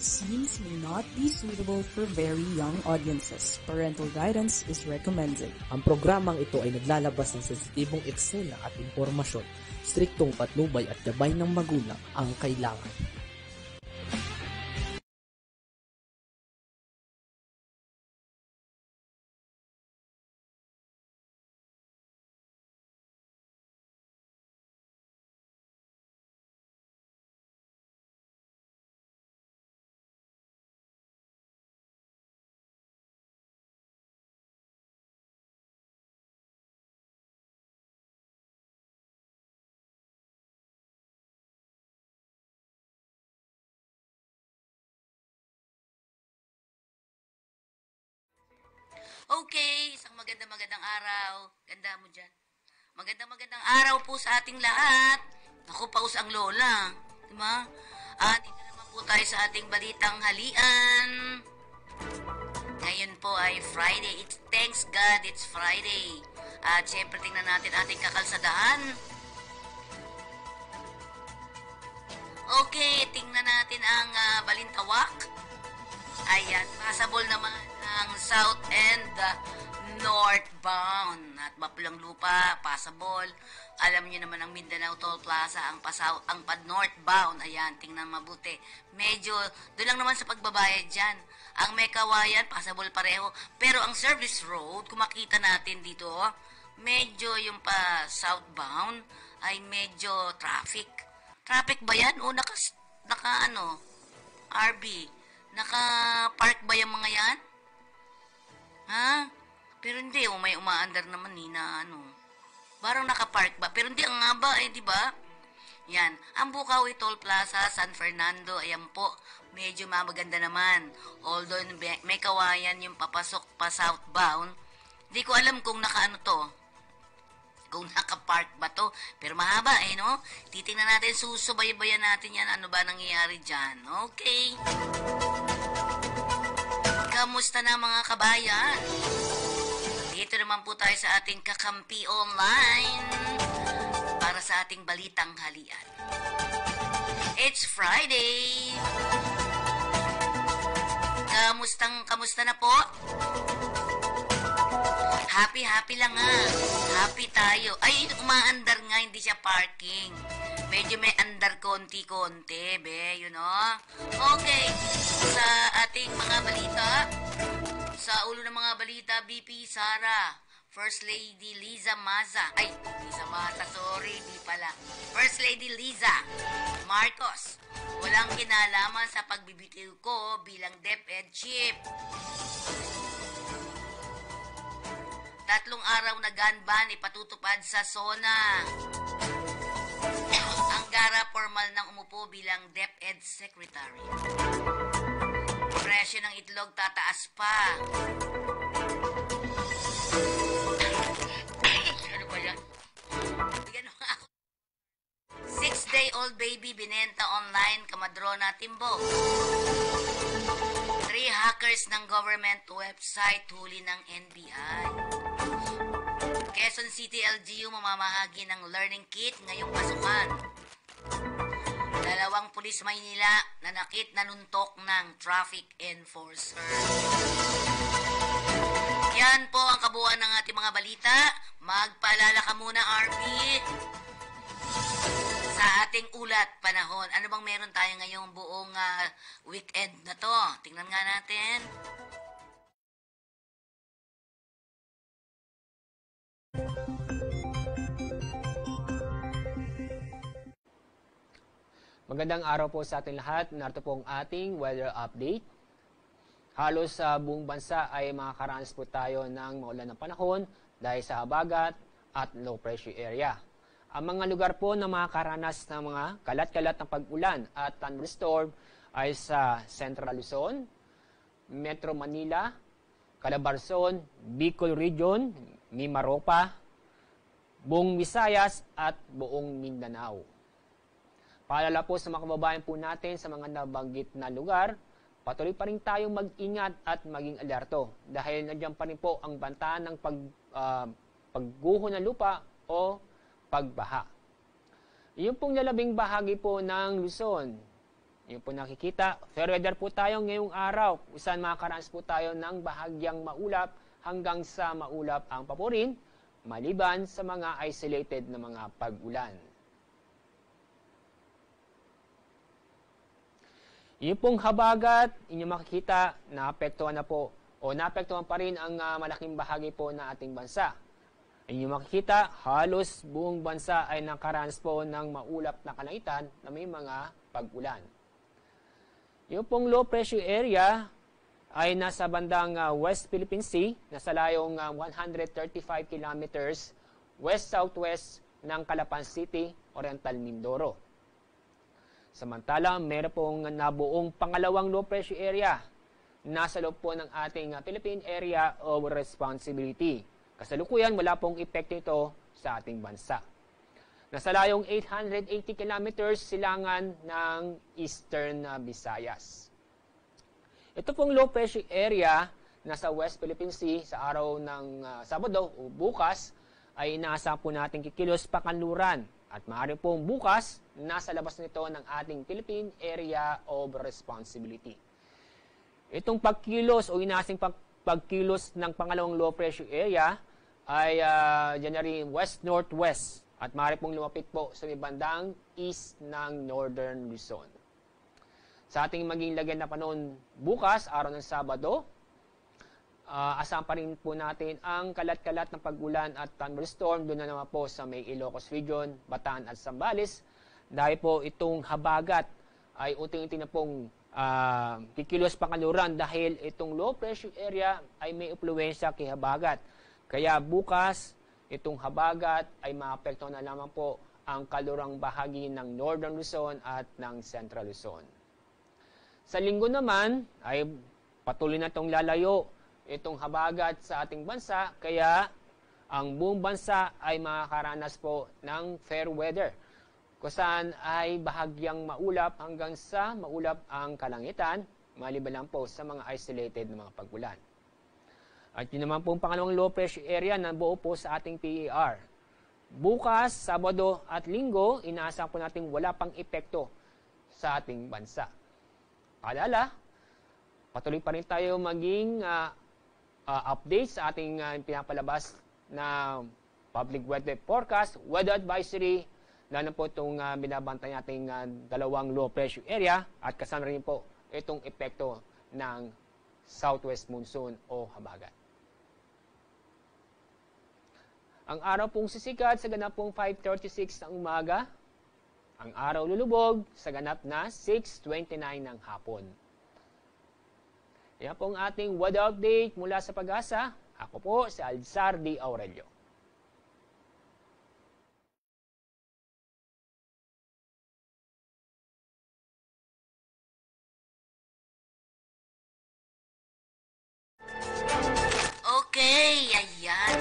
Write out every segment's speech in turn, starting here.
Scenes may not be suitable for very young audiences. Parental guidance is recommended. Ang programang ito ay naglalabas ng sensitibong eksena at impormasyon. Striktong patnubay at gabay ng magulang ang kailangan. Okay, isang magandang araw. Ganda mo dyan. Magandang araw po sa ating lahat. Naku, paus ang lola. Diba? Dito naman po tayo sa ating balitang halian. Ngayon po ay Friday. Thanks God, it's Friday. At syempre tingnan natin ating kakalsadahan. Okay, tingnan natin ang balintawak. Ayan, passable naman ang south and northbound. At Mapulang Lupa, passable. Alam niyo naman ang Mindanao Toll Plaza, ang pad northbound. Ayan, tingnan mabuti. Medyo, doon lang naman sa pagbabayad dyan. Ang Mekawayan, passable pareho. Pero ang service road, kung makita natin dito, medyo yung pa southbound ay medyo traffic. Traffic ba yan? O naka RB? Naka-park ba yung mga yan? Ha? Pero hindi, may umaandar naman na Parang naka-park ba? Pero hindi, ang haba di ba? Yan. Ang Bukawi Toll Plaza, San Fernando, ayan po, medyo maganda naman. Although may kawayan yung papasok pa southbound, hindi ko alam kung kung naka-park ba to. Pero mahaba no? Titingnan natin, susubaybayan natin yan, ano ba nangyayari dyan. Okay. Kamusta na mga kabayan? Dito naman po tayo sa ating kakampi online para sa ating balitang halian. It's Friday. Kamusta na po? Happy lang nga. Happy tayo. Ay, umaandar nga, hindi siya parking. Medyo may andar konti-konti, Okay. Sa ating mga balita, sa ulo ng mga balita, BP Sara, First Lady Liza Maza. Ay, Liza Maza, sorry, di pala. First Lady Liza Marcos, walang kinalaman sa pagbibitiw ko bilang DepEd Chief. 3 araw na gun ban ipatutupad sa SONA. Ang Gara formal nang umupo bilang DepEd Secretary. Presyo ng itlog tataas pa. Ano ba yan? Bigyan mo nga ako. 6-day-old baby binenta online, Kamadrona, Timbo. 3 hackers ng government website huli ng NBI. Quezon City LGU mamamahagi ng learning kit ngayong pasukan. 2 pulis Maynila nanuntok ng traffic enforcer. Yan po ang kabuuan ng ating mga balita. Magpaalala ka muna, RP, sa ating ulat panahon. Ano bang meron tayo ngayong buong weekend na to? Tingnan nga natin. Magandang araw po sa ating lahat. Narito po ang ating weather update. Halos sa buong bansa ay makakaranas po tayo ng maulan ng panahon dahil sa habagat at low pressure area. Ang mga lugar po na makakaranas ng mga kalat-kalat ng pag-ulan at thunderstorm ay sa Central Luzon, Metro Manila, Calabarzon, Bicol Region, Mimaropa, buong Visayas at buong Mindanao. Paalala po sa mga kababayan po natin sa mga nabanggit na lugar, patuloy pa rin tayong mag-ingat at maging alerto dahil nandiyan pa rin po ang banta ng pagguho ng lupa o pagbaha. Yung pong lalabing bahagi po ng Luzon, Yung po nakikita, fair weather po tayo ngayong araw. Saan makakaranas po tayo ng bahagyang maulap hanggang sa maulap ang papurin, maliban sa mga isolated na mga pag-ulan. Yung pong habagat, inyo makikita, naapektuhan na po o naapektuhan pa rin ang malaking bahagi po ng ating bansa. Inyo makikita, halos buong bansa ay nakaranas po ng maulap na kalangitan na may mga pag-ulan. Yung pong low pressure area ay nasa bandang West Philippine Sea, nasa layong 135 kilometers west-southwest ng Calapan City, Oriental Mindoro. Samantala, meron pong nabuong pangalawang low pressure area nasa loob po ng ating Philippine Area of Responsibility. Kasalukuyan, wala pong epekto ito sa ating bansa. Nasa layong 880 kilometers silangan ng Eastern Visayas. Ito pong low pressure area nasa West Philippine Sea sa araw ng Sabado o bukas ay inaasahan po natin kikilos pa kanluran. At maaari pong bukas, nasa labas nito ng ating Philippine Area of Responsibility. Itong pagkilos o inaasing pagkilos ng pangalawang low pressure area ay January west-northwest at maaari pong lumapit po sa may bandang east ng Northern Luzon. Sa ating maging lagyan na panahon bukas, araw ng Sabado, asahan pa rin po natin ang kalat-kalat ng pag-ulan at thunderstorm doon na naman po sa may Ilocos Region, Bataan at Zambales. Dahil po itong habagat ay unti-unti na pong kikilos pangaluran dahil itong low pressure area ay may impluwensya kay habagat. Kaya bukas, itong habagat ay maapektuhan na lamang po ang kalurang bahagi ng Northern Luzon at ng Central Luzon. Sa linggo naman ay patuloy na itong lalayo itong habagat sa ating bansa, kaya ang buong bansa ay makakaranas po ng fair weather, kung saan ay bahagyang maulap hanggang sa maulap ang kalangitan, maliban lang po sa mga isolated na mga pag-ulan. At yun naman po ang pangalawang low pressure area na buo po sa ating PER. Bukas, Sabado at Linggo, inaasahan po natin wala pang epekto sa ating bansa. Paalala, patuloy pa rin tayo maging updates sa ating pinapalabas na public weather forecast, weather advisory, lalo po itong binabantay nating dalawang low pressure area at kasama rin po itong epekto ng southwest monsoon o habagat. Ang araw pong sisikat sa ganap pong 5:36 ng umaga, ang araw lulubog sa ganap na 6:29 ng hapon. Yan po ang ating weather update mula sa Pag-asa. Ako po si Alzar D. Aurelio. Okay, ayan.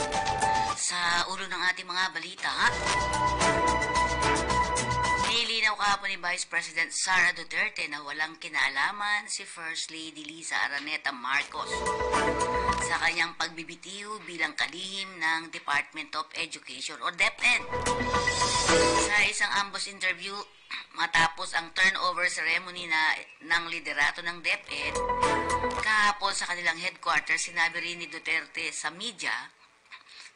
Sa ulo ng ating mga balita, nilinaw kahapon ni Vice President Sara Duterte na walang kinalaman si First Lady Liza Araneta Marcos sa kanyang pagbibitiw bilang kalihim ng Department of Education o DepEd. Sa isang ambos interview matapos ang turnover ceremony ng liderato ng DepEd, kahapon sa kanilang headquarters, sinabi rin ni Duterte sa media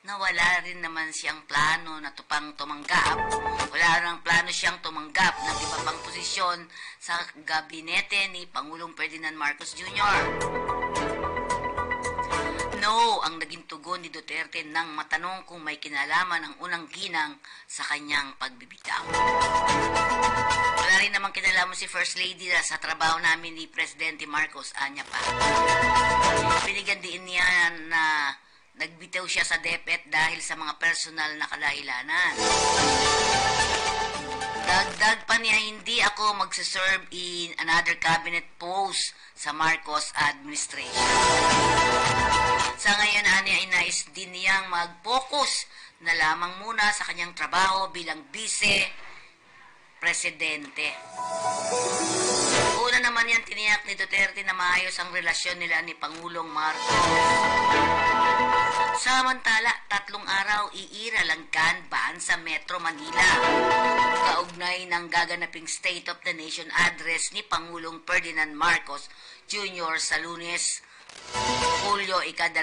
na wala rin naman siyang plano na tumanggap. Wala rin plano siyang tumanggap ng iba pang posisyon sa gabinete ni Pangulong Ferdinand Marcos Jr. No ang naging tugon ni Duterte nang matanong kung may kinalaman ang unang ginang sa kanyang pagbibitaw. Wala rin namang kinalaman si First Lady sa trabaho namin ni Presidente Marcos, anya pa. Binigyan din niya na nagbitaw siya sa DepEd dahil sa mga personal na kadahilanan. Dagdag pa niya, hindi ako magsiserve in another cabinet post sa Marcos administration. Sa ngayon, ay nais din niyang mag-focus na lamang muna sa kanyang trabaho bilang vice-presidente. Una naman yan, tiniyak ni Duterte na maayos ang relasyon nila ni Pangulong Marcos. Samantala, 3 araw iiral ang gun ban sa Metro Manila. Kaugnay ng gaganaping State of the Nation address ni Pangulong Ferdinand Marcos Jr. sa Lunes, Hulyo 22.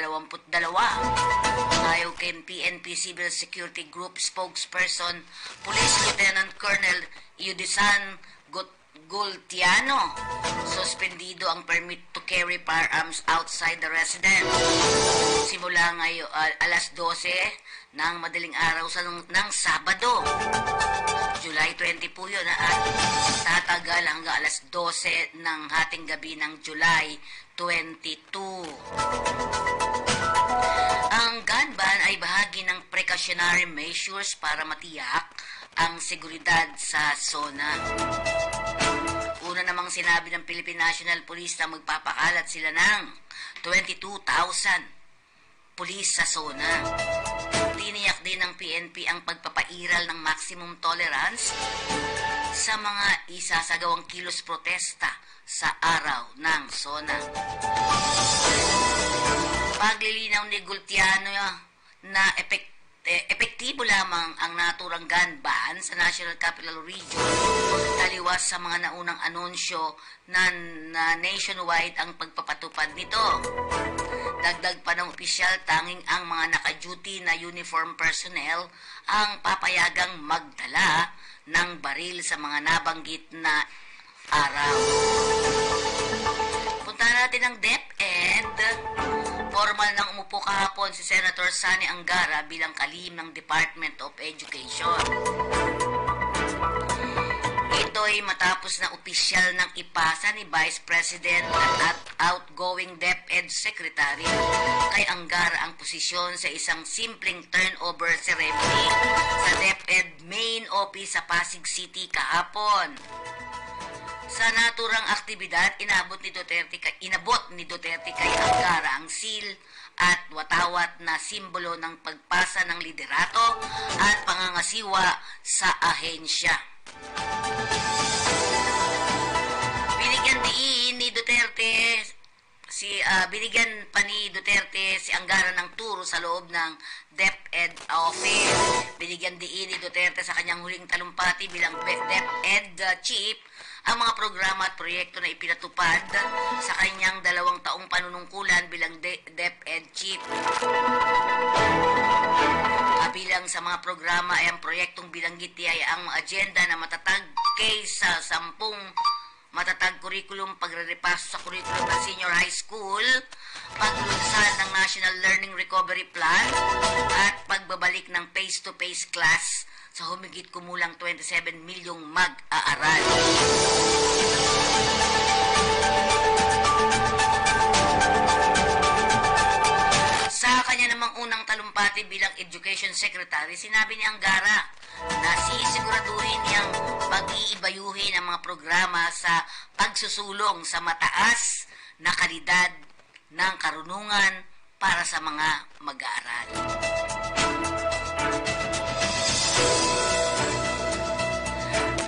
Ayon kay PNP Civil Security Group spokesperson, Police Lieutenant Colonel Yudisan Gultiano, suspendido ang permit to carry firearms outside the residence. Simula ngayon alas 12 ng madaling araw ng Sabado, July 20 po yun, at tatagal hanggang alas 12 ng hating gabi ng July 22. Ang gun ban ay bahagi ng precautionary measures para matiyak ang seguridad sa zona. Una namang sinabi ng Philippine National Police na magpapakalat sila ng 22,000 pulis sa zona. Tiniyak din ng PNP ang pagpapairal ng maximum tolerance sa mga isasagawang kilos protesta sa araw ng zona. Paglilinaw ni Gultiano na epektibo lamang ang naturang gun ban sa National Capital Region, taliwas sa mga naunang anunsyo na nationwide ang pagpapatupad nito. Dagdag pa ng opisyal, tanging ang mga naka-duty na uniform personnel ang papayagang magdala ng baril sa mga nabanggit na araw. Punta natin ang DepEd. Formal nang umupo kahapon si Senator Sani Angara bilang kalihim ng Department of Education. Ito ay matapos na opisyal ng ipasa ni Vice President at outgoing DepEd Secretary kay Angara ang posisyon sa isang simpleng turnover ceremony sa DepEd Main Office sa Pasig City kahapon. Sa naturang aktibidad, inabot ni Duterte kay Angara ang seal at watawat na simbolo ng pagpasa ng liderato at pangangasiwa sa ahensya. Binigyan pa ni Duterte si Angara ng turo sa loob ng DepEd office. Binigyan diin ni Duterte sa kanyang huling talumpati bilang DepEd chief ang mga programa at proyekto na ipinatupad sa kanyang 2 taong panunungkulan bilang DepEd chief. Kabilang sa mga programa ay ang proyektong binanggit ay ang agenda na matatag sa 10 matatag curriculum, pagre-repaso sa curriculum ng senior high school, paglulunsad ng National Learning Recovery Plan, at pagbabalik ng face-to-face class sa humigit kumulang 27 milyong mag-aaral. Sa kanya namang unang talumpati bilang Education Secretary, sinabi ni Angara na sisiguraduhin niyang pag-iibayuhin ang mga programa sa pagsusulong sa mataas na kalidad ng karunungan para sa mga mag-aaral.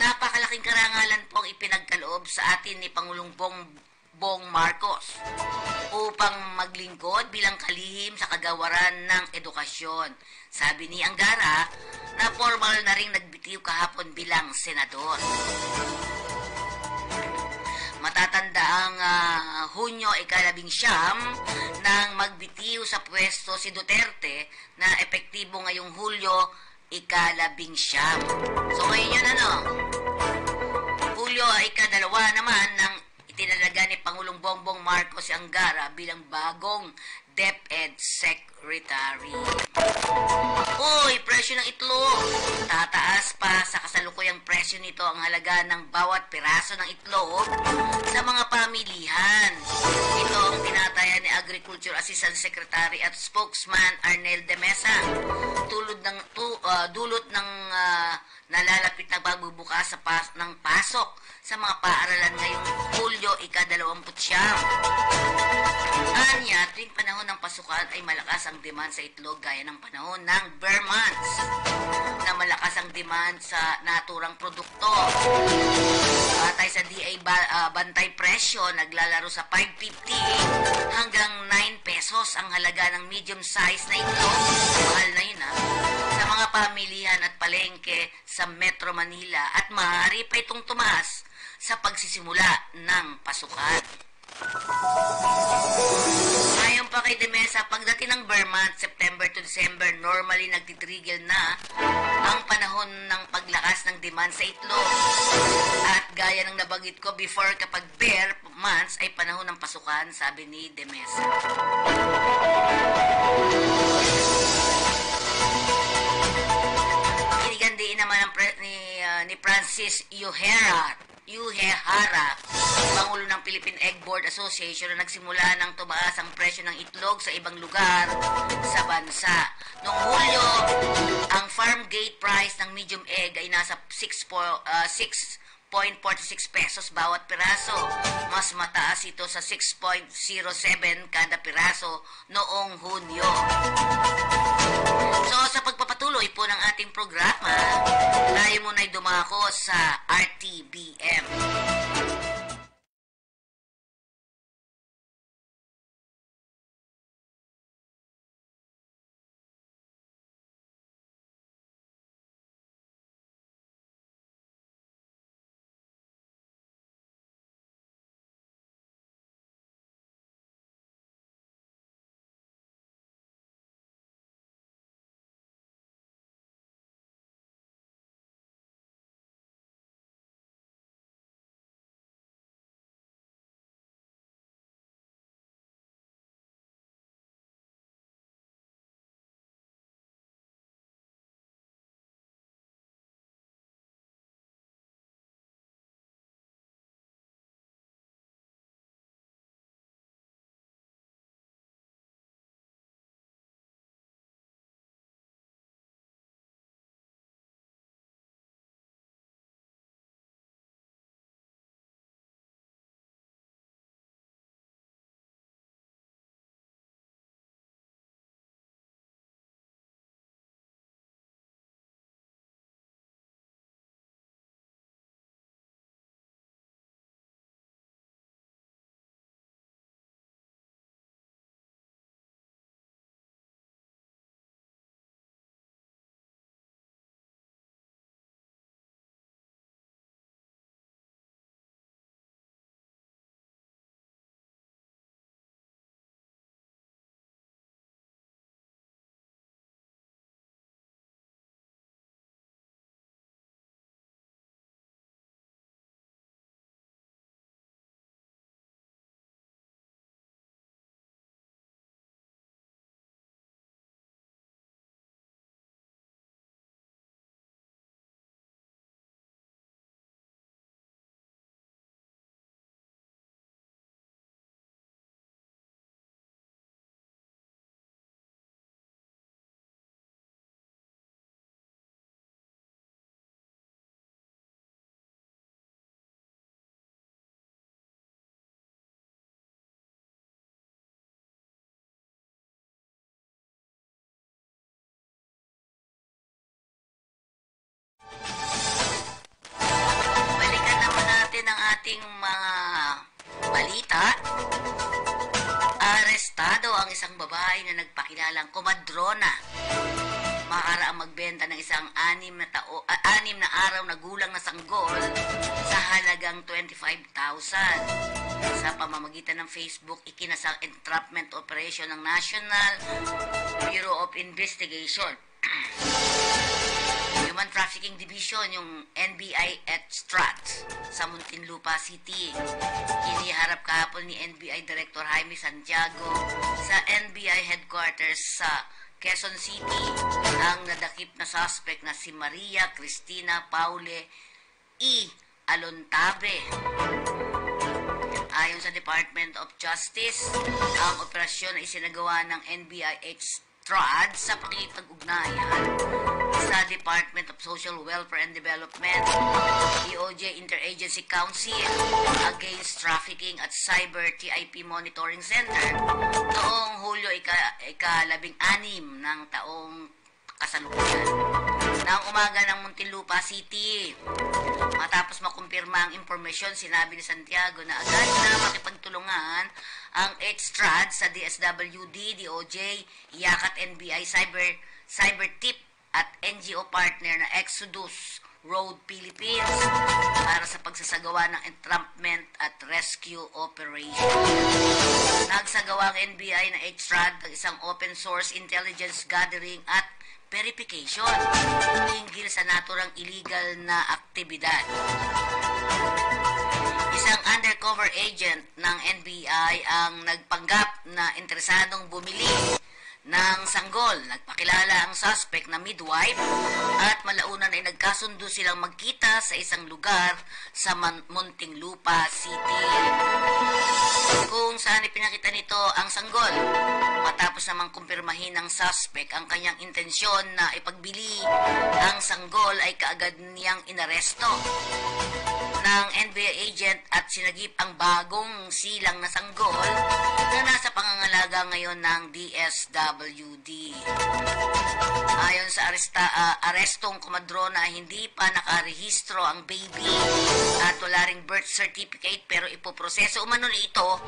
Napakalaking karangalan po ang ipinagkaloob sa atin ni Pangulong Bongbong Marcos upang maglingkod bilang kalihim sa kagawaran ng edukasyon. Sabi ni Angara na formal na ring nagbitiw kahapon bilang senador. Matatanda ang Hunyo 19 nang magbitiw sa pwesto si Duterte na epektibo ngayong Hulyo 19. So ngayon yun Hulyo 2 naman nang itinalaga ni Pangulong Bongbong Marcos si Angara bilang bagong DepEd Secretary. Uy, presyo ng itlog. Tataas pa sa kasalukuyang presyo nito ang halaga ng bawat piraso ng itlog sa mga pamilihan. Ito ang tinataya ni Agriculture Assistant Secretary at Spokesman Arnel de Mesa. Dulot ng nalalapit na pagbubukas ng pasok sa mga paaralan ngayong Hulyo 29. Anya, tuwing panahon ng pasukan ay malakas ang demand sa itlog gaya ng panahon ng bare months na malakas ang demand sa naturang produkto. Batay sa DA Bantay Presyo, naglalaro sa 5.50 hanggang 9 pesos ang halaga ng medium size na itlog. Mahal na yun sa mga pamilihan at palengke sa Metro Manila at maaari pa itong tumaas sa pagsisimula ng pasukan. Ayon pa kay Demesa, pagdating ng Burr month, September to December, normally nagtitrigil na ang panahon ng paglakas ng demand sa itlog. At gaya ng nabanggit ko before, kapag Bear months ay panahon ng pasukan, sabi ni Demesa. Kinigandiin naman ni Francis Yuhehara, Pangulo ng Philippine Egg Board Association, na nagsimula ng tumaas ang presyo ng itlog sa ibang lugar sa bansa. Noong Hulyo, ang farm gate price ng medium egg ay nasa 6.46 pesos bawat piraso. Mas mataas ito sa 6.07 kada piraso noong Hunyo. So, sa pagpapatuloy po ng ating programa, tayo muna'y dumako sa RTBM. Ating mga balita. Arestado ang isang babae na nagpakilalang komadrona. Makaraang magbenta ng isang 6 na araw na gulang na sanggol sa halagang 25,000. Sa pamamagitan ng Facebook, ikinasang entrapment operation ng National Bureau of Investigation. Human Trafficking Division, yung NBI at STRAT sa Muntinlupa City. Iniharap kahapon ni NBI Director Jaime Santiago sa NBI headquarters sa Quezon City ang nadakip na suspect na si Maria Cristina Paule E. Alontabe. Ayon sa Department of Justice, ang operasyon ay isinagawa ng NBI-H STRAD sa pakikipag-ugnayan sa Department of Social Welfare and Development, DOJ Interagency Council Against Trafficking at Cyber TIP Monitoring Center noong Hulyo ika-16 ng taong kasalukuyan. ng umaga ng Muntinlupa City. Matapos makumpirma ang impormasyon, sinabi ni Santiago na agad na makipagtulungan ang Extrad sa DSWD, DOJ, IAC at NBI Cybertip at NGO partner na Exodus Road Philippines para sa pagsasagawa ng entrapment at rescue operation. Nagsagawa ang NBI na Extrad ng isang open source intelligence gathering at verification hinggil sa naturang illegal na aktibidad. Isang undercover agent ng NBI ang nagpanggap na interesadong bumili ng sanggol. Nagpakilala ang suspect na midwife at malaunan ay nagkasundo silang magkita sa isang lugar sa Muntinlupa City, kung saan ipinakita nito ang sanggol. Matapos namang kumpirmahin ng suspect ang kanyang intensyon na ipagbili ang sanggol, ay kaagad niyang inaresto ng NBI agent at sinagip ang bagong silang na sanggol na nasa pangangalaga ngayon ng DSWD. Ayon sa arestong kumadrona, hindi pa nakarehistro ang baby at wala ring birth certificate, pero ipoproseso umano ito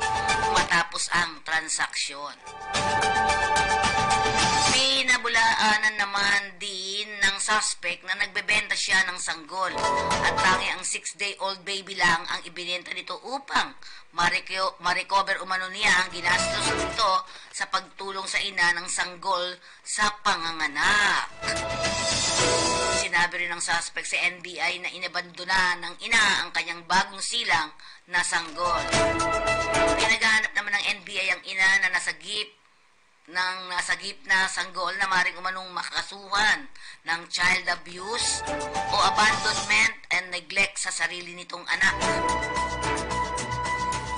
matapos ang transaksyon. Pinabulaanan naman din ng suspect na nagbebenta siya ng sanggol at tangi ang 6-day-old baby lang ang ibinenta nito upang ma-recover umano niya ang ginastos nito sa pagtulong sa ina ng sanggol sa panganganak. Sinabi rin ng suspect sa NBI na inabandona ng ina ang kanyang bagong silang na sanggol. Pinaghahanap naman ng NBI ang ina na nasagip na sanggol na maring umanong makakasuhan ng child abuse o abandonment and neglect sa sarili nitong anak.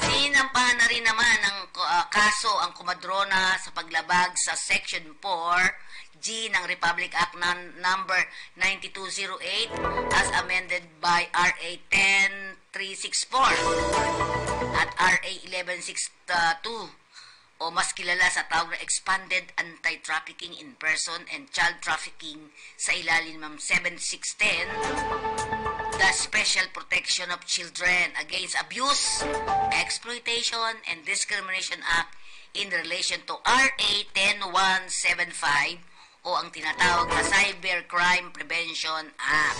Sinampahan na rin naman ng kaso ang kumadrona sa paglabag sa Section 4G ng Republic Act number 9208 as amended by RA 10364 at RA 1162, o mas kilala sa tawag na Expanded Anti-Trafficking in Person and Child Trafficking sa ilalim ng 7610, the Special Protection of Children Against Abuse, Exploitation, and Discrimination Act in relation to RA 10175 o ang tinatawag na Cybercrime Prevention Act.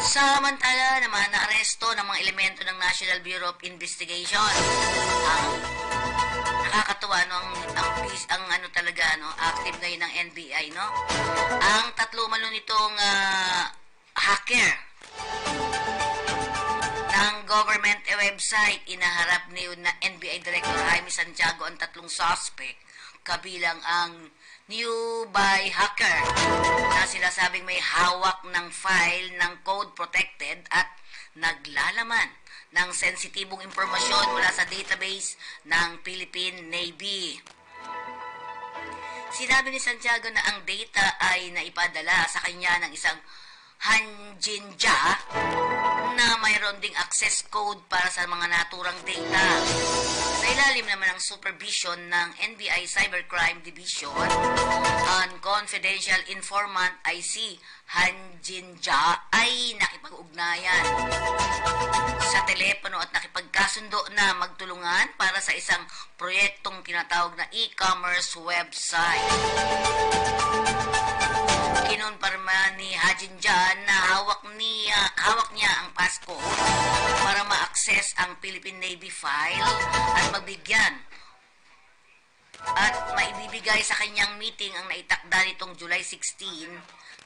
Samantala naman, naaresto ng mga elemento ng National Bureau of Investigation. Nakakatuwa no, ang ano talaga no, active ngayon ng NBI no. Ang tatlo man nitong hacker ng government website, inaharap ni NBI Director Jaime Santiago ang tatlong suspect, kabilang ang new by hacker na sinasabing may hawak ng file ng code protected at naglalaman ng sensitibong impormasyon mula sa database ng Philippine Navy. Sinabi ni Santiago na ang data ay naipadala sa kanya ng isang Hanjinja na mayroon ding access code para sa mga naturang data. Sa ilalim naman ng supervision ng NBI Cybercrime Division, ang confidential informant IC Hanjinja ay nakipag-ugnayan sa telepono at nakipagkasundo na magtulungan para sa isang proyektong tinatawag na e-commerce website. Kinonparma ni Hajinja na hawak niya ang passcode para ma-access ang Philippine Navy file at mabigyan at maibibigay sa kanyang meeting ang naitakda nitong July 16,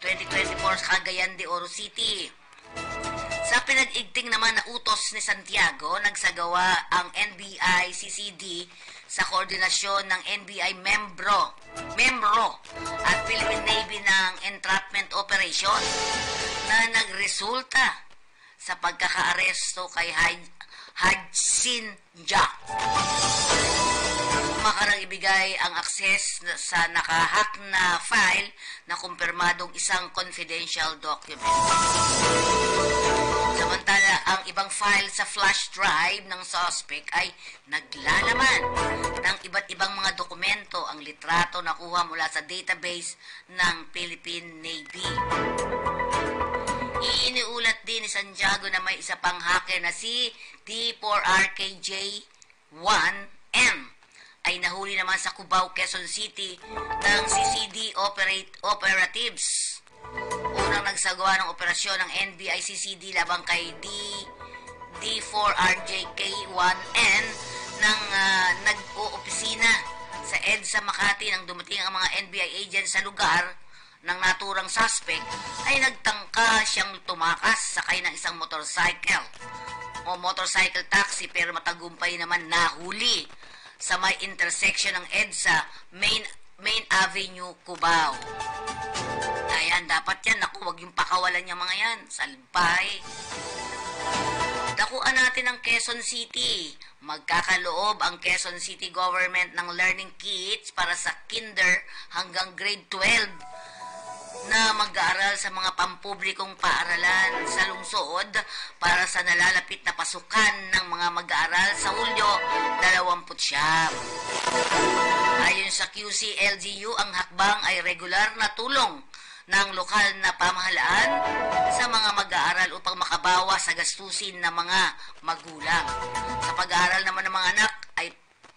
2024 sa Cagayan de Oro City. Sa pinag-igting naman na utos ni Santiago, nagsagawa ang NBI CCD sa koordinasyon ng NBI membro at Philippine Navy ng entrapment operation na nagresulta sa pagkakaaresto kay Hajinja. Makarang ibigay ang access sa nakahack na file na kumpirmadong isang confidential document. Samantala, ang ibang file sa flash drive ng suspect ay naglalaman ng iba't ibang mga dokumento. Ang litrato na kuha mula sa database ng Philippine Navy. Iniulat din ni Santiago na may isa pang hacker na si D4RKJ1M ay nahuli naman sa Cubao, Quezon City ng CCD operatives. Unang nagsagawa ng operasyon ng NBI CCD labang kay D4RJK1N nang nag-oopisina sa EDSA Makati nang dumating ang mga NBI agents sa lugar ng naturang suspect ay nagtangka siyang tumakas sakay ng isang motorcycle o motorcycle taxi pero matagumpay naman nahuli sa may intersection ng EDSA Main Avenue, Cubao. Ayan, dapat yan. Naku, wag yung pakawalan niya mga yan. Salbay. Dakuan natin ang Quezon City. Magkakaloob ang Quezon City Government ng learning kits para sa kinder hanggang grade 12 na mag-aaral sa mga pampublikong paaralan sa lungsod para sa nalalapit na pasukan ng mga mag-aaral sa Hulyo 29. Ayon sa QC-LGU, ang hakbang ay regular na tulong ng lokal na pamahalaan sa mga mag-aaral upang makabawas sa gastusin ng mga magulang. Sa pag-aaral naman ng mga anak ay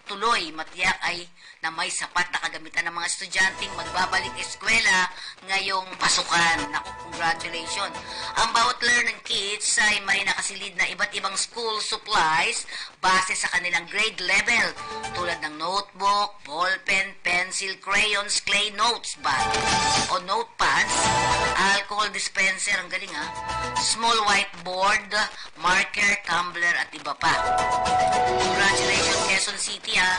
tuloy matiyak ay na may sapat na kagamitan ng mga estudyanteng magbabalik eskwela ngayong pasukan. Naku, congratulations. Ang bawat learning kits ay may nakasilid na iba't ibang school supplies base sa kanilang grade level tulad ng notebook, ballpen, pencil, crayons, clay notes bag o notepads, alcohol dispenser, ang galing ha, small whiteboard, marker, tumbler at iba pa. Congratulations Quezon City ha.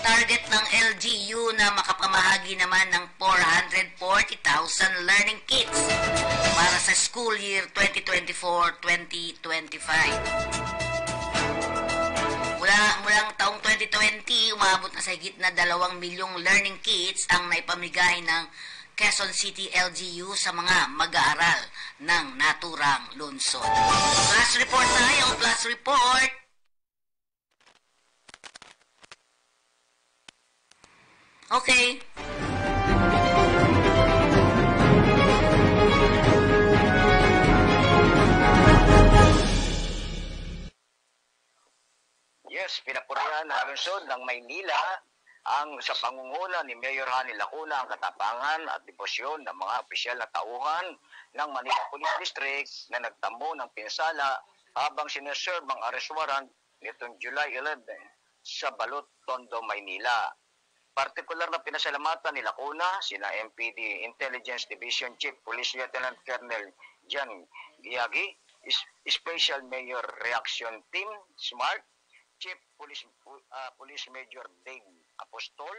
Target ng LGU na makapamahagi naman ng 440,000 learning kits para sa school year 2024-2025. Mulang taong 2020, umabot na sa higit na 2 milyong learning kits ang naipamigay ng Quezon City LGU sa mga mag-aaral ng naturang lungsod. Plus report tayo, plus report! Okay. Yes, pinapurihan ng lungsod ng Maynila ang sa pangunguna ni Mayor Hani Lacuna ang katapangan at debosyon ng mga opisyal na tauhan ng Manila Police District na nagtamo ng pinsala habang sineserve ang arrest warrant nitong July 11 sa Balot, Tondo, Maynila. Partikular na pinasalamatan ni Lacuna, sina MPD Intelligence Division Chief Police Lieutenant Colonel Jan Giagi, Special Mayor Reaction Team SMART, Chief Police Major Dave Apostol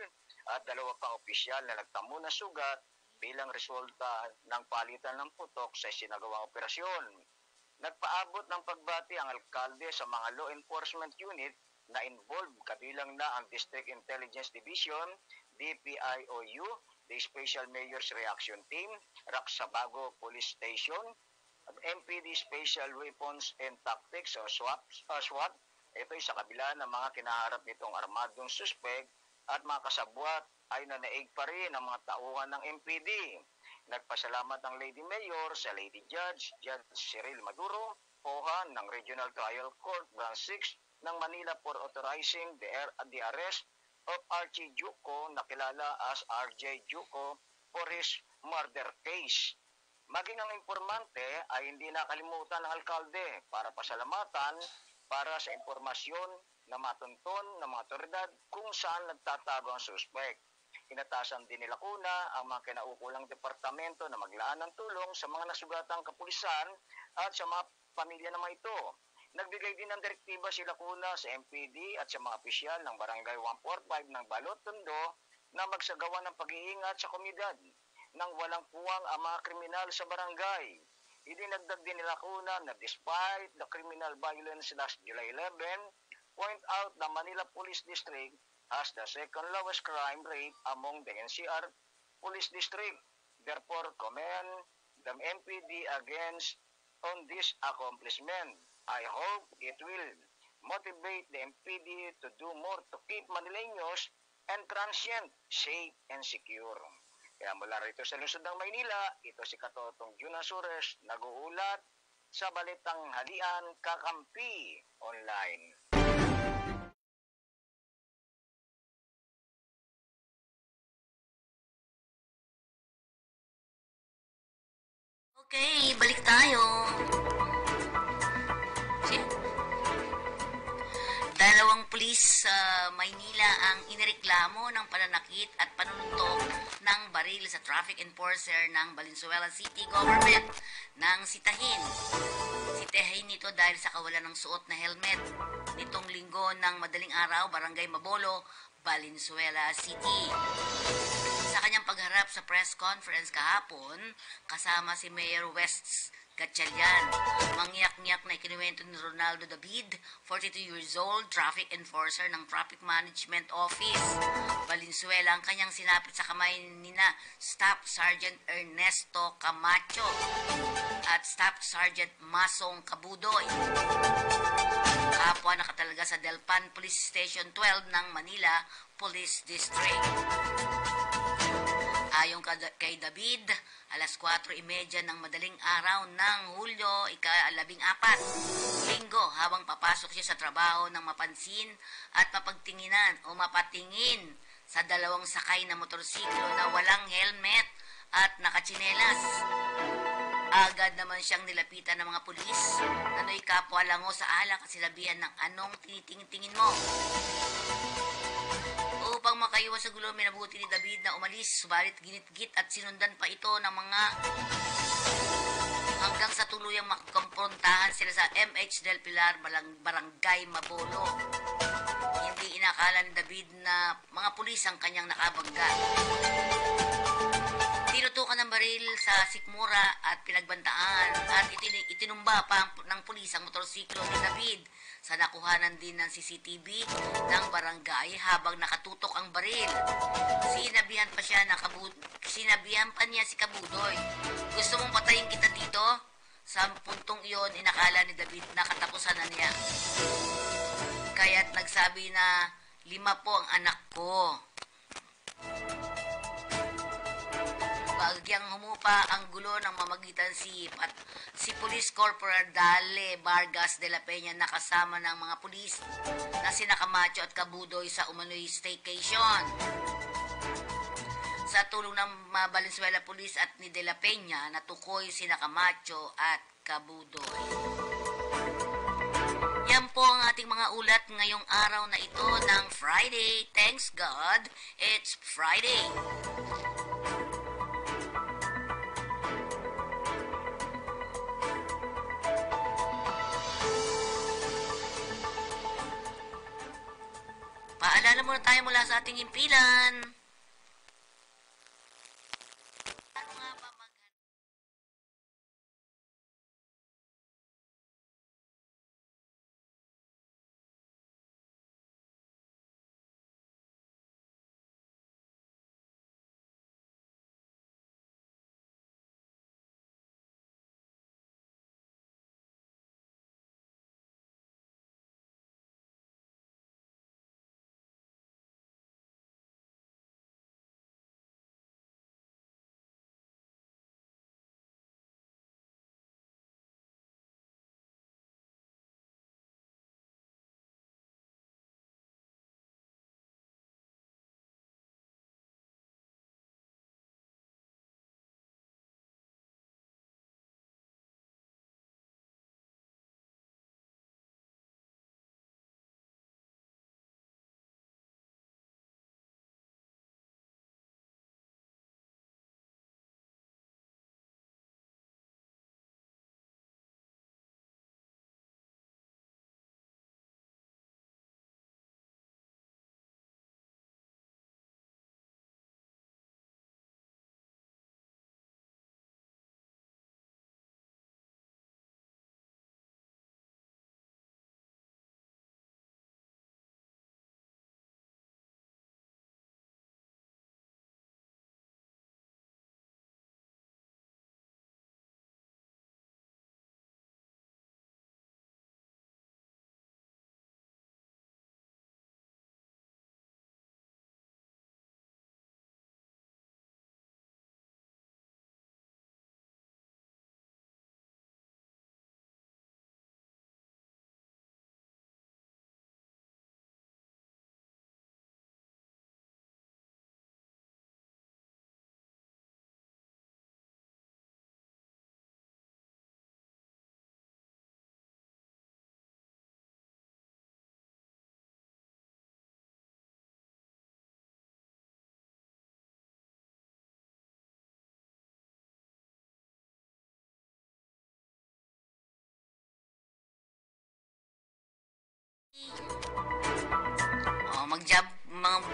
at 2 pang opisyal na nagtamo na sugat bilang resulta ng palitan ng putok sa sinagawang operasyon. Nagpaabot ng pagbati ang alkalde sa mga law enforcement unit na involved, kabilang na ang District Intelligence Division, DPIOU, the Special Mayor's Reaction Team, Raksabago Police Station, at MPD Special Weapons and Tactics o SWAT. Ito'y sa kabila ng mga kinaharap nitong armadong suspect at mga kasabwat ay nanaig pa rin ang mga tauhan ng MPD. Nagpasalamat ang Lady Mayor sa Lady Judge Cyril Maduro, OHA ng Regional Trial Court Branch 6 ng Manila for authorizing the arrest of Archie Juco, nakilala as RJ Juco, for his murder case. Maging ang informante ay hindi nakalimutan ng alkalde para pasalamatan para sa impormasyon na matunton ng mga otoridad kung saan nagtatago ang suspect. Inatasan din ni Lacuna ang mga kinaukulang departamento na maglaan ng tulong sa mga nasugatang kapulisan at sa mga pamilya ng mga ito. Nagbigay din ng direktiba si Lacuna sa MPD at sa mga opisyal ng Barangay 145 ng Balot, Tondo na magsagawa ng pag-iingat sa komunidad nang walang puwang ang mga kriminal sa barangay. Idinagdag din ni Lacuna na despite the criminal violence last July 11, point out the Manila Police District has the second lowest crime rate among the NCR Police District. Therefore, commend the MPD against on this accomplishment. I hope it will motivate the MPD to do more to keep Manileños and transient, safe and secure. Kaya mula rito sa lungsod ng Maynila, ito si Katotong Jun Asures, nag-uulat sa Balitang Halian Kakampi Online. Okay, balik tayo. Dalawang pulis sa Maynila ang inireklamo ng pananakit at panununtok ng baril sa traffic enforcer ng Valenzuela City Government nang sitahin. Sitahin nito dahil sa kawalan ng suot na helmet nitong linggo ng madaling araw, Barangay Mabolo, Valenzuela City. Sa kanyang pagharap sa press conference kahapon, kasama si Mayor West Gatchalian, mangyak-ngyak na ikinuwento ni Ronaldo David, 42 years old, traffic enforcer ng Traffic Management Office Valenzuela, ang kanyang sinapit sa kamay nina Staff Sergeant Ernesto Camacho at Staff Sergeant Masong Kabudoy, kapwa nakatalaga sa Delpan Police Station 12 ng Manila Police District. Ayon kay David, alas 4:30 ng madaling araw ng Hulyo, ika-14, linggo, habang papasok siya sa trabaho nang mapansin at mapagtinginan o mapatingin sa dalawang sakay na motorsiklo na walang helmet at nakatsinelas. Agad naman siyang nilapitan ng mga pulis. Nano'y kapwa lango sa alak at sinabihan ng anong tinitingin mo. Upang makaiwas sa gulo, minabuti ni David na umalis, subalit ginitgit at sinundan pa ito ng mga hanggang sa tuluyang makakomprontahan sila sa MH Del Pilar, Barangay Mabolo. Hindi inakala ni David na mga pulis ang kanyang nakabangga. Tinutukan ng baril sa sikmura at pinagbantaan at itinumba pa ng pulis ang motorsiklo ni David sa nakuhanan din ng CCTV ng barangay habang nakatutok ang baril. Sinabihan pa niya si Kabudoy, "Gusto mong patayin kita dito?" Sa puntong iyon, inakala ni David na katapusan na niya. Kaya't nagsabi na 5 po ang anak ko. Bagyang humupa ang gulo ng mamagitan si Police Corporal Dale Vargas de la Peña na kasama ng mga pulis na sina Camacho at Kabudoy sa umano'y staycation. Sa tulong ng Valenzuela Police at ni de la Peña, natukoy sina Camacho at Kabudoy. Yan po ang ating mga ulat ngayong araw na ito ng Friday. Thanks God, it's Friday. Paalala muna tayo mula sa ating impilan.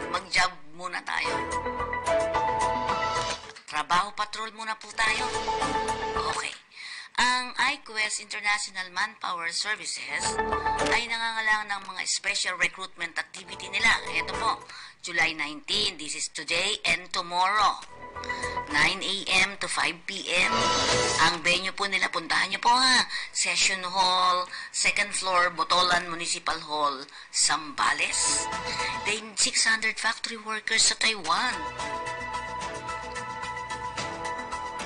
Mag-job muna tayo. Trabaho patrol muna po tayo. Okay. Ang iQuest International Manpower Services ay nangangailangan ng mga special recruitment activity nila. Ito po, July 19. This is today and tomorrow. 9 a.m. to 5 p.m. Ang venue po nila, puntahan nyo po ha. Session Hall, 2nd floor, Botolan Municipal Hall, Zambales. They need 600 factory workers sa Taiwan.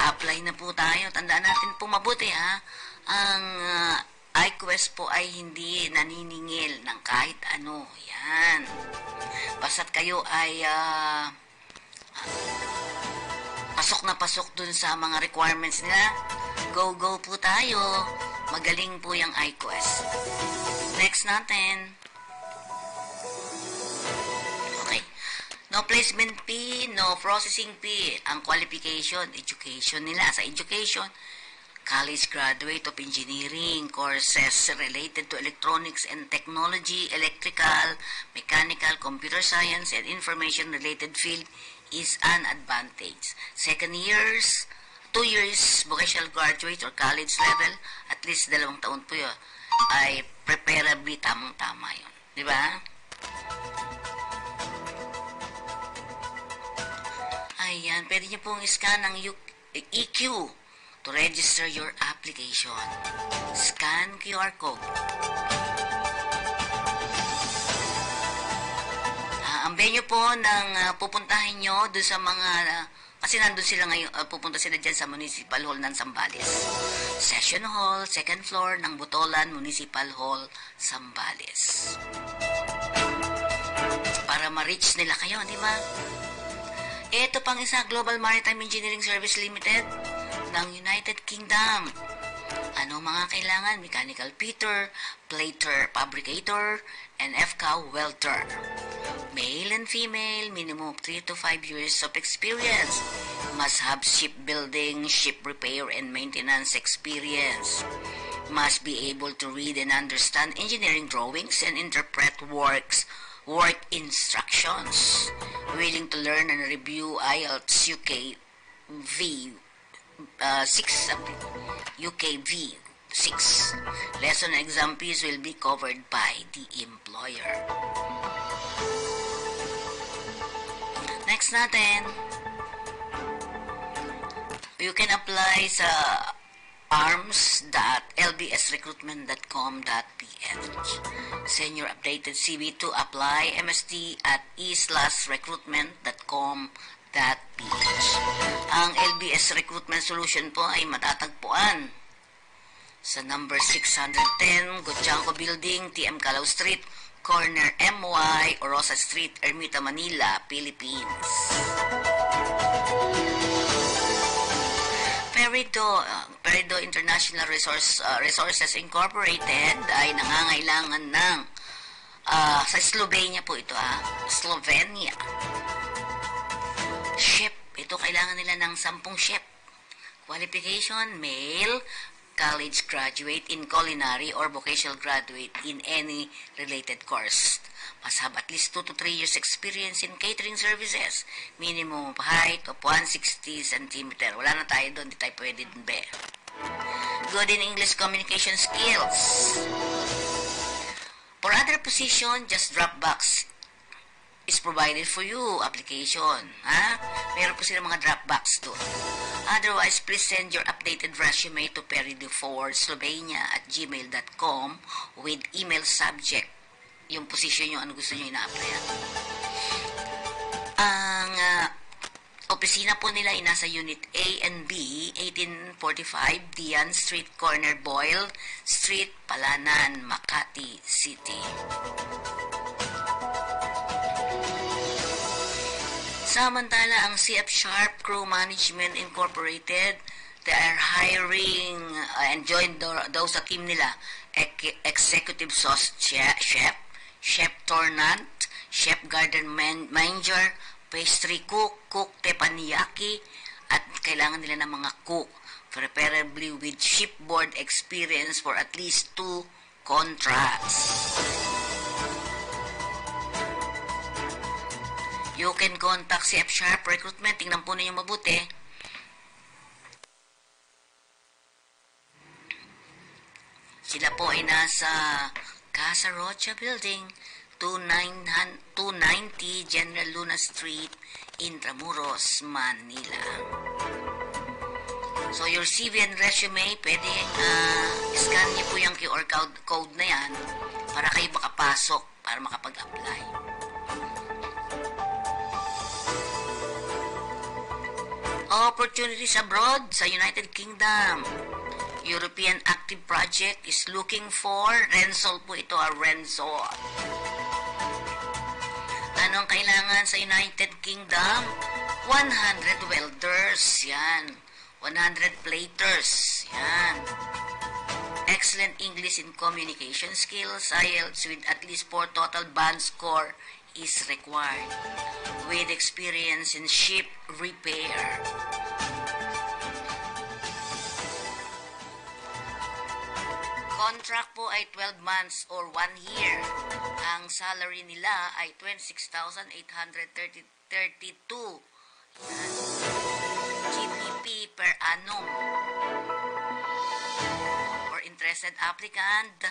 Apply na po tayo. Tandaan natin po mabuti ha. Ang iQuest po ay hindi naniningil ng kahit ano. Yan. Basta't kayo ay pasok na pasok dun sa mga requirements nila. Go po tayo. Magaling po yung iQuest. Next natin. Okay. No placement fee, no processing fee. Ang qualification, education nila. Sa education, college graduate of engineering, courses related to electronics and technology, electrical, mechanical, computer science, and information-related field is an advantage. 2 years, 2 years vocational graduate or college level, at least 2 taon po yun, ay preferably tamang-tama yun. Di ba? Ayan, pwede niyo pong scan ang EQ to register your application. Scan QR code. Ang venue po ng pupuntahin nyo doon sa mga, kasi nandun sila ngayon, pupunta sila dyan sa Municipal Hall ng Zambales. Session Hall, 2nd floor ng Botolan Municipal Hall, Zambales. Para ma-reach nila kayo, di ba? Ito pang isa, Global Maritime Engineering Service Limited ng United Kingdom. Ano mga kailangan? Mechanical fitter, plater, fabricator, and FCAW welder. Male and female, minimum 3 to 5 years of experience. Must have shipbuilding, ship repair, and maintenance experience. Must be able to read and understand engineering drawings and interpret work instructions. Willing to learn and review IELTS UKV 6 UKV 6. Lesson exam fees will be covered by the employer. Next natin, you can apply sa arms.lbsrecruitment.com.ph. Send your updated CV to apply msd at e/recruitment.com.ph. Ang LBS Recruitment Solution po ay matatagpuan sa number 610 Gochanco Building, TM Calao Street, corner MY, Orosa Street, Ermita, Manila, Philippines. Peridot International Resources Incorporated ay nangangailangan ng sa Slovenia po ito Slovenia. Chef, ito kailangan nila ng 10 chef. Qualification, male, college graduate in culinary or vocational graduate in any related course. Must have at least 2 to 3 years experience in catering services. Minimum height of 160 cm. Wala na tayo doon, di tayo pwede dun, be. Good in English communication skills. For other position, just drop box is provided for you. Application. Meron po sila mga drop box doon. Otherwise, please send your updated resume to peridot4slovenia@gmail.com with email subject yung position nyo, ano gusto nyo ina-applyan. Ang opisina po nila ay nasa Unit A and B, 1845 Dian Street, Corner Boyle Street, Palanan, Makati City. Samantala, ang CF Sharp Crew Management Incorporated, they are hiring and join daw sa team nila executive sauce chef, chef tournant, chef garden manager, pastry cook, cook teppanyaki, at kailangan nila ng mga cook, preferably with shipboard experience for at least 2 contracts. You can contact si F Sharp Recruitment. Tingnan po ninyo mabuti. Sila po ay nasa Casa Rocha Building, 290 General Luna Street, Intramuros, Manila. So, your CV and resume, pwedeng scan niyo po yung QR code na yan para kayo makapasok, para makapag-apply. Opportunities abroad sa United Kingdom. European Active Project is looking for Rensol po ito, Rensol. Anong kailangan sa United Kingdom? 100 welders, yan. 100 platers, yan. Excellent English and communication skills, IELTS with at least 4 total band score is required. With experience in ship repair. Contract po ay 12 months or 1 year. Ang salary nila ay 26,832 GBP per annum. For interested applicant,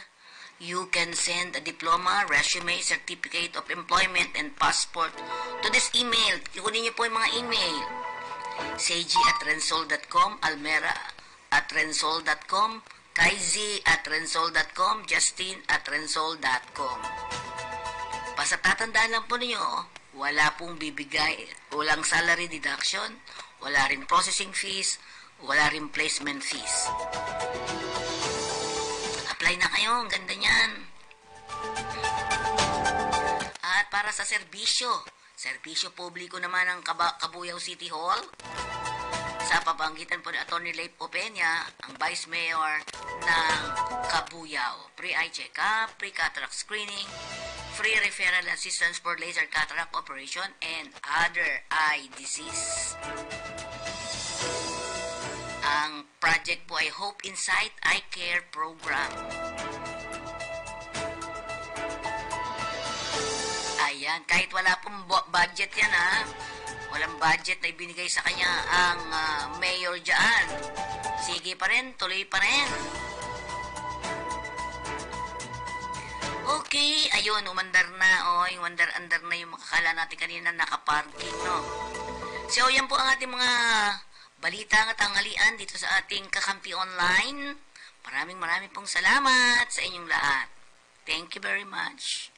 you can send a diploma, resume, certificate of employment, and passport to this email. Kunin niyo po yung mga email. seiji@rensol.com, almera@rensol.com, kaizi@rensol.com, justin@rensol.com. Basta tatandaan lang po ninyo, wala pong bibigay, walang salary deduction, wala rin processing fees, wala rin placement fees. Apply na kayo, ang ganda niyan. At para sa serbisyo publiko naman ng Cabuyao City Hall, sa pabanggitan po ni Atty. Leif Opeña, ang Vice Mayor ng Cabuyao. Free eye check-up, free cataract screening, free referral assistance for laser cataract operation, and other eye disease. Ang project po ay Hope Insight Eye Care Program. Ayan, kahit wala pong budget yan ha, walang budget na ibinigay sa kanya ang mayor dyan. Sige pa rin, tuloy pa rin. Okay, ayun, umandar na. Yung andar na yung makakala natin kanina nakaparking, no? So, yan po ang ating mga balita at tanghalian dito sa ating Kakampi Online. Maraming pong salamat sa inyong lahat. Thank you very much.